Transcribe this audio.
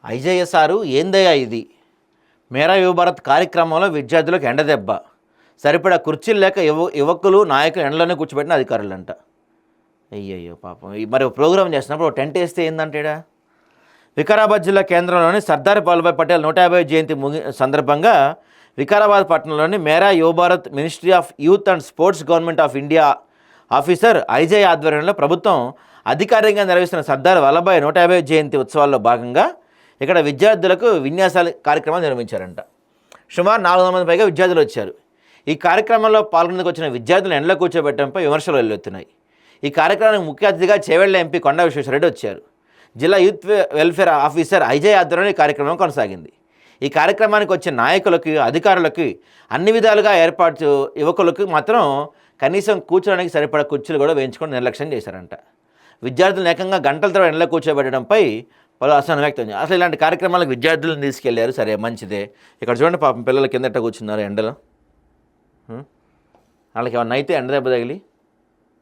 ఐజేఎస్ఆర్ ఏందయ్యా ఇది? మేరా యువ భారత్ కార్యక్రమంలో విద్యార్థులకు ఎండదెబ్బ, సరిపడా కుర్చీలు లేక యువకులు నాయకులు ఎండలోనే కూర్చోబెట్టిన అధికారులంట. అయ్యయ్యో పాపం. మరి ప్రోగ్రాం చేస్తున్నప్పుడు టెంట్ వేస్తే ఏందంటేడా? వికారాబాద్ జిల్లా కేంద్రంలోని సర్దార్ వల్లభాయ్ పటేల్ 150వ జయంతి సందర్భంగా వికారాబాద్ పట్టణంలోని మేరా యువ Bharat ministry of youth and sports government of India officer IJ ఆధ్వర్యంలో ప్రభుత్వం అధికారికంగా నిర్వహిస్తున్న సర్దార్ వల్లభాయ్ 150వ జయంతి ఉత్సవాల్లో భాగంగా ఇక్కడ విద్యార్థులకు విన్యాసాల కార్యక్రమాలు నిర్వహించారంట. సుమారు 400 మంది పైగా విద్యార్థులు వచ్చారు. ఈ కార్యక్రమంలో పాల్గొనేందుకు వచ్చిన విద్యార్థులను ఎండలో కూర్చోబెట్టడంపై విమర్శలు వెల్లువెత్తున్నాయి. ఈ కార్యక్రమానికి ముఖ్య అతిథిగా చేవెళ్ల ఎంపీ కొండా విశ్వేశ్వరరెడ్డి వచ్చారు. జిల్లా యూత్ వెల్ఫేర్ ఆఫీసర్ ఐజే ఆధ్వర్యంలో ఈ కార్యక్రమం కొనసాగింది. ఈ కార్యక్రమానికి వచ్చిన నాయకులకు, అధికారులకు అన్ని విధాలుగా ఏర్పాటు యువకులకు మాత్రం కనీసం కూర్చోడానికి సరిపడా కుర్చీలు కూడా వేయించుకొని నిర్లక్ష్యం చేశారంట. విద్యార్థులను ఏకంగా గంటల తర్వాత ఎండలో కూర్చోబెట్టడంపై పలు అసహనం వ్యక్తం. అసలు ఇలాంటి కార్యక్రమాలకు విద్యార్థులను తీసుకెళ్లారు, సరే మంచిదే. ఇక్కడ చూడండి పాపం పిల్లల కిందట కూర్చున్నారు ఎండలో. వాళ్ళకి ఏమన్నా అయితే ఎండ దెబ్బ తగిలి